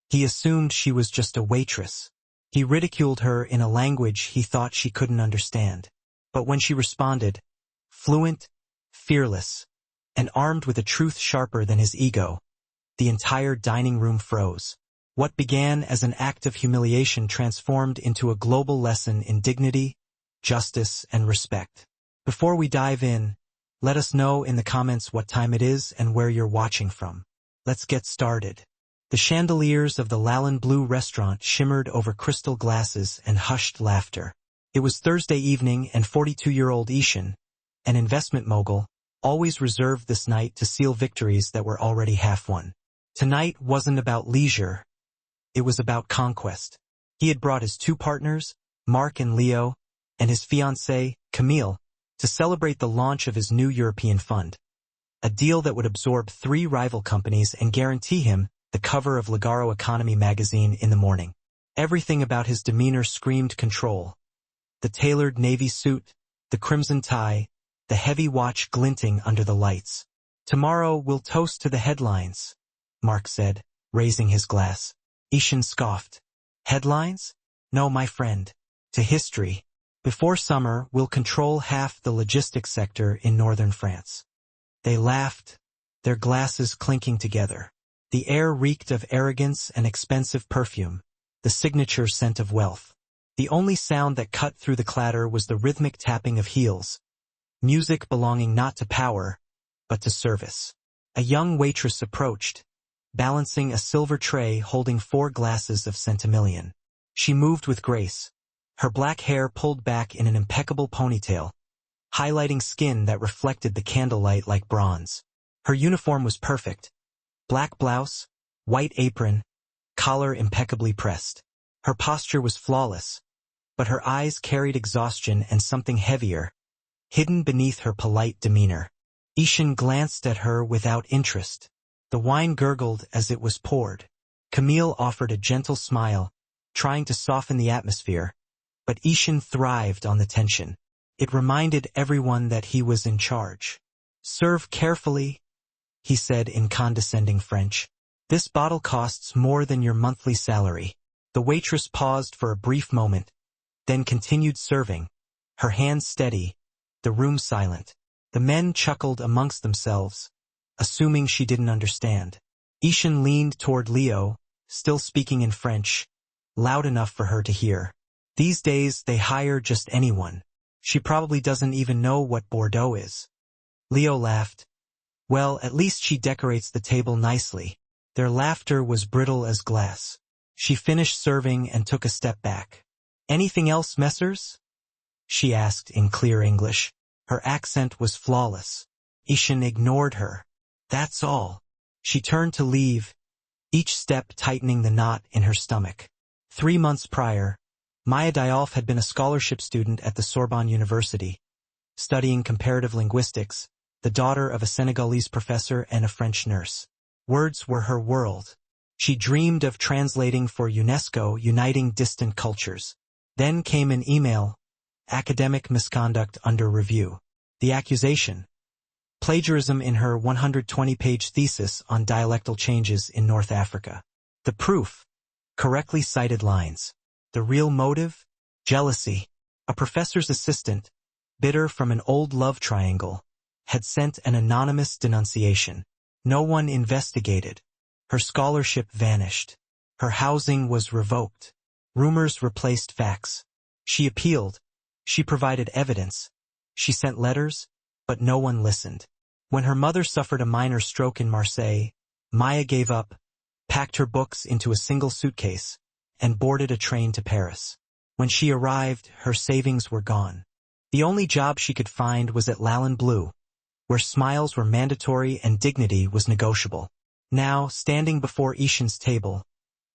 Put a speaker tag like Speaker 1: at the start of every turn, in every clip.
Speaker 1: He assumed she was just a waitress. He ridiculed her in a language he thought she couldn't understand. But when she responded, fluent, fearless, and armed with a truth sharper than his ego, the entire dining room froze. What began as an act of humiliation transformed into a global lesson in dignity, justice, and respect. Before we dive in, let us know in the comments what time it is and where you're watching from. Let's get started. The chandeliers of the Lalin Blue restaurant shimmered over crystal glasses and hushed laughter. It was Thursday evening, and 42-year-old Ishan, an investment mogul, always reserved this night to seal victories that were already half won. Tonight wasn't about leisure. It was about conquest. He had brought his two partners, Mark and Leo, and his fiancée, Camille, to celebrate the launch of his new European fund. A deal that would absorb 3 rival companies and guarantee him the cover of Ligaro Economy magazine in the morning. Everything about his demeanor screamed control. The tailored navy suit, the crimson tie, the heavy watch glinting under the lights. "Tomorrow we'll toast to the headlines," Mark said, raising his glass. Ishan scoffed. "Headlines? No, my friend. To history. Before summer, we'll control half the logistics sector in northern France." They laughed, their glasses clinking together. The air reeked of arrogance and expensive perfume, the signature scent of wealth. The only sound that cut through the clatter was the rhythmic tapping of heels, music belonging not to power, but to service. A young waitress approached, balancing a silver tray holding 4 glasses of centimillion. She moved with grace, her black hair pulled back in an impeccable ponytail, highlighting skin that reflected the candlelight like bronze. Her uniform was perfect. Black blouse, white apron, collar impeccably pressed. Her posture was flawless, but her eyes carried exhaustion and something heavier, hidden beneath her polite demeanor. Ishan glanced at her without interest. The wine gurgled as it was poured. Camille offered a gentle smile, trying to soften the atmosphere, but Ishan thrived on the tension. It reminded everyone that he was in charge. "Serve carefully," he said in condescending French. "This bottle costs more than your monthly salary." The waitress paused for a brief moment, then continued serving, her hands steady, the room silent. The men chuckled amongst themselves, assuming she didn't understand. Ishan leaned toward Leo, still speaking in French, loud enough for her to hear. "These days they hire just anyone. She probably doesn't even know what Bordeaux is." Leo laughed. "Well, at least she decorates the table nicely." Their laughter was brittle as glass. She finished serving and took a step back. "Anything else, messers?" she asked in clear English. Her accent was flawless. Ishan ignored her. "That's all." She turned to leave, each step tightening the knot in her stomach. 3 months prior, Maya Dialf had been a scholarship student at the Sorbonne University, studying comparative linguistics, the daughter of a Senegalese professor and a French nurse. Words were her world. She dreamed of translating for UNESCO, uniting distant cultures. Then came an email, academic misconduct under review. The accusation, plagiarism in her 120-page thesis on dialectal changes in North Africa. The proof, correctly cited lines. The real motive? Jealousy. A professor's assistant, bitter from an old love triangle, had sent an anonymous denunciation. No one investigated. Her scholarship vanished. Her housing was revoked. Rumors replaced facts. She appealed. She provided evidence. She sent letters, but no one listened. When her mother suffered a minor stroke in Marseille, Maya gave up, packed her books into a single suitcase, and boarded a train to Paris. When she arrived, her savings were gone. The only job she could find was at Lalin Blue, where smiles were mandatory and dignity was negotiable. Now, standing before Ishan's table,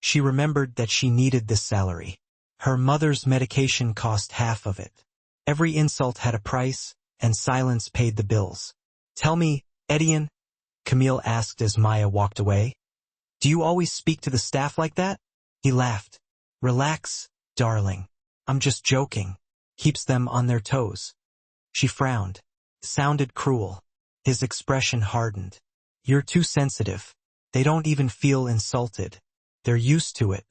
Speaker 1: she remembered that she needed this salary. Her mother's medication cost half of it. Every insult had a price, and silence paid the bills. "Tell me, Etienne," Camille asked as Maya walked away, "do you always speak to the staff like that?" He laughed. "Relax, darling. I'm just joking. Keeps them on their toes." She frowned. Sounded cruel. His expression hardened. "You're too sensitive. They don't even feel insulted." They're used to it.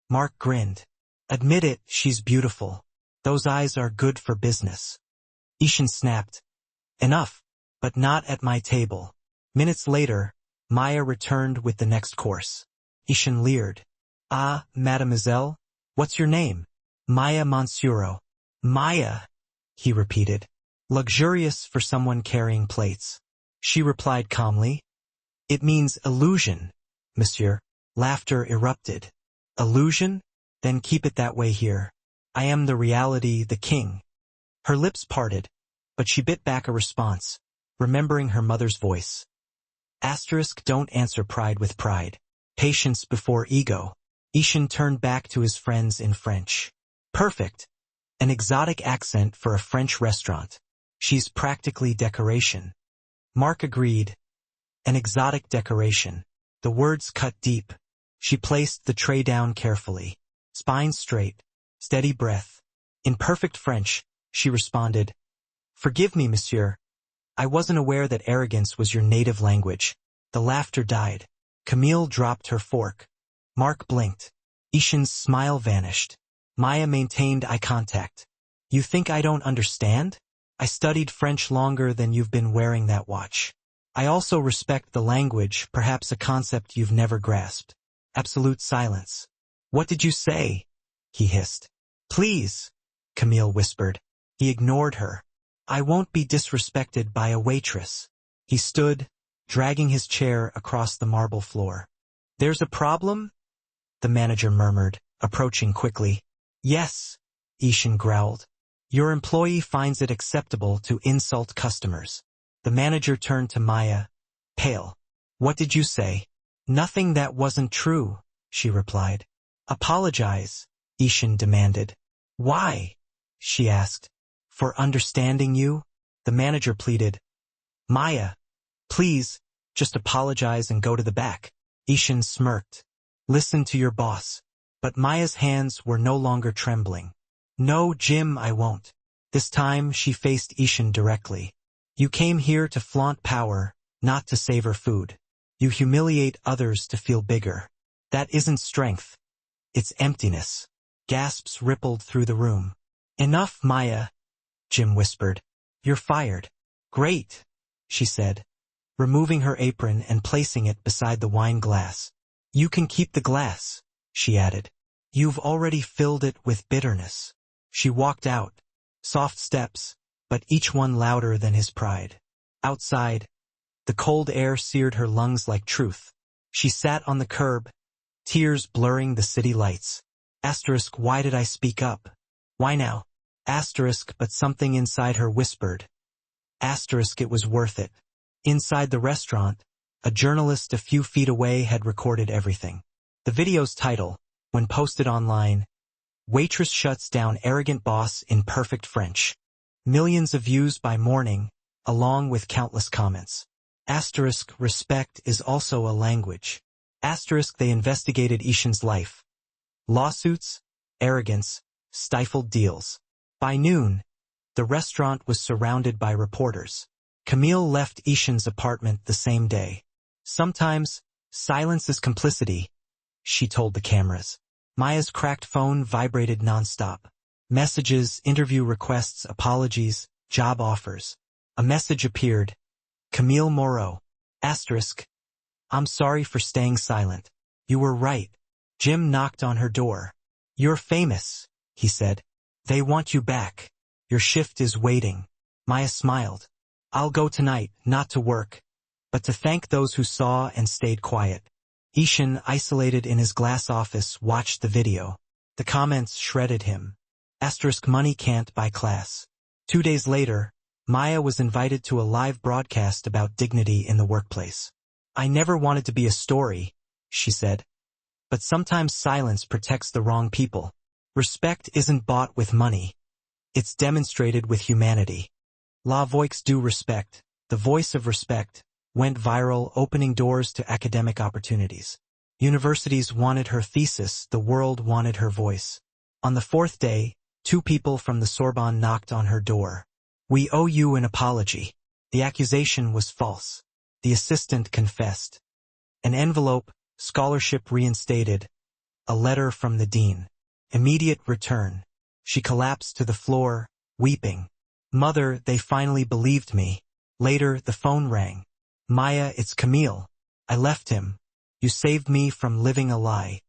Speaker 1: Mark grinned. Admit it, she's beautiful. Those eyes are good for business. Ishan snapped. Enough, but not at my table. Minutes later, Maya returned with the next course. Ishan leered. Ah, mademoiselle? What's your name? Maya Monsuro. Maya, he repeated. Luxurious for someone carrying plates. She replied calmly. It means illusion, monsieur. Laughter erupted. Illusion? Then keep it that way here. I am the reality, the king. Her lips parted, but she bit back a response, remembering her mother's voice. Asterisk, don't answer pride with pride. Patience before ego. Ishan turned back to his friends in French. Perfect. An exotic accent for a French restaurant. She's practically decoration. Mark agreed. An exotic decoration. The words cut deep. She placed the tray down carefully. Spine straight. Steady breath. In perfect French, she responded, Forgive me, monsieur. I wasn't aware that arrogance was your native language. The laughter died. Camille dropped her fork. Mark blinked. Ishan's smile vanished. Maya maintained eye contact. You think I don't understand? I studied French longer than you've been wearing that watch. I also respect the language, perhaps a concept you've never grasped. Absolute silence. What did you say? He hissed. Please, Camille whispered. He ignored her. I won't be disrespected by a waitress. He stood, dragging his chair across the marble floor. There's a problem? The manager murmured, approaching quickly. Yes, Ishan growled. Your employee finds it acceptable to insult customers. The manager turned to Maya, pale. What did you say? Nothing that wasn't true, she replied. Apologize, Ishan demanded. Why? She asked. For understanding you? The manager pleaded. Maya, please, just apologize and go to the back. Ishan smirked. Listen to your boss. But Maya's hands were no longer trembling. No, Jim, I won't. This time she faced Ishan directly. You came here to flaunt power, not to savor food. You humiliate others to feel bigger. That isn't strength. It's emptiness. Gasps rippled through the room. Enough, Maya, Jim whispered. You're fired. Great, she said, removing her apron and placing it beside the wine glass. You can keep the glass, she added. You've already filled it with bitterness. She walked out. Soft steps, but each one louder than his pride. Outside, the cold air seared her lungs like truth. She sat on the curb, tears blurring the city lights. Asterisk, why did I speak up? Why now? Asterisk, but something inside her whispered. Asterisk, it was worth it. Inside the restaurant, a journalist a few feet away had recorded everything. The video's title, when posted online, Waitress Shuts Down Arrogant Boss in Perfect French. Millions of views by morning, along with countless comments. Asterisk, respect is also a language. Asterisk, they investigated Ishan's life. Lawsuits, arrogance, stifled deals. By noon, the restaurant was surrounded by reporters. Camille left Ishan's apartment the same day. Sometimes, silence is complicity, she told the cameras. Maya's cracked phone vibrated nonstop. Messages, interview requests, apologies, job offers. A message appeared. Camille Moreau. Asterisk. I'm sorry for staying silent. You were right. Jim knocked on her door. You're famous, he said. They want you back. Your shift is waiting. Maya smiled. I'll go tonight, not to work, but to thank those who saw and stayed quiet. Ishan, isolated in his glass office, watched the video. The comments shredded him. Asterisk, money can't buy class. 2 days later, Maya was invited to a live broadcast about dignity in the workplace. I never wanted to be a story, she said. But sometimes silence protects the wrong people. Respect isn't bought with money. It's demonstrated with humanity. La Voix du Respect, the voice of respect, went viral, opening doors to academic opportunities. Universities wanted her thesis, the world wanted her voice. On the 4th day, 2 people from the Sorbonne knocked on her door. We owe you an apology. The accusation was false. The assistant confessed. An envelope, Scholarship reinstated. A letter from the dean. Immediate return. She collapsed to the floor, weeping. Mother, they finally believed me. Later, the phone rang. Maya, it's Camille. I left him. You saved me from living a lie.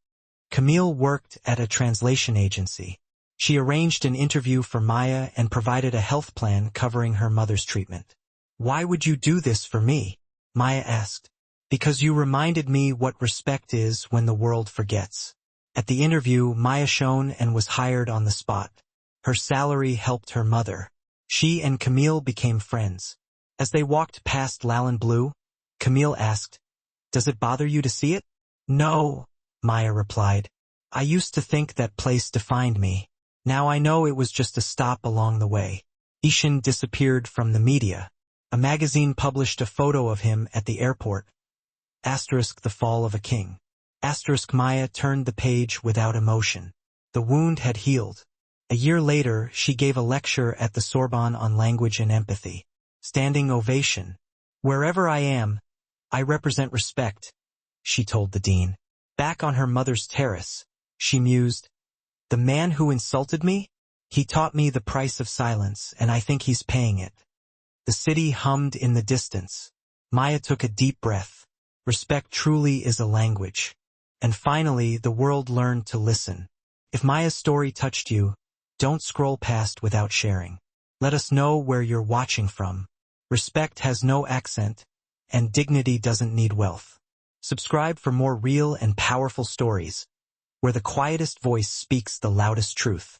Speaker 1: Camille worked at a translation agency. She arranged an interview for Maya and provided a health plan covering her mother's treatment. Why would you do this for me? Maya asked. Because you reminded me what respect is when the world forgets. At the interview, Maya shone and was hired on the spot. Her salary helped her mother. She and Camille became friends. As they walked past Lallan Blue, Camille asked, "Does it bother you to see it?" "No," Maya replied. "I used to think that place defined me. Now I know it was just a stop along the way." Ishan disappeared from the media. A magazine published a photo of him at the airport. The fall of a king. Maya turned the page without emotion. The wound had healed. A year later, she gave a lecture at the Sorbonne on language and empathy. Standing ovation. "Wherever I am, I represent respect," she told the dean. Back on her mother's terrace, she mused, "The man who insulted me? He taught me the price of silence, and I think he's paying it." The city hummed in the distance. Maya took a deep breath. Respect truly is a language. And finally, the world learned to listen. If Maya's story touched you, don't scroll past without sharing. Let us know where you're watching from. Respect has no accent, and dignity doesn't need wealth. Subscribe for more real and powerful stories, where the quietest voice speaks the loudest truth.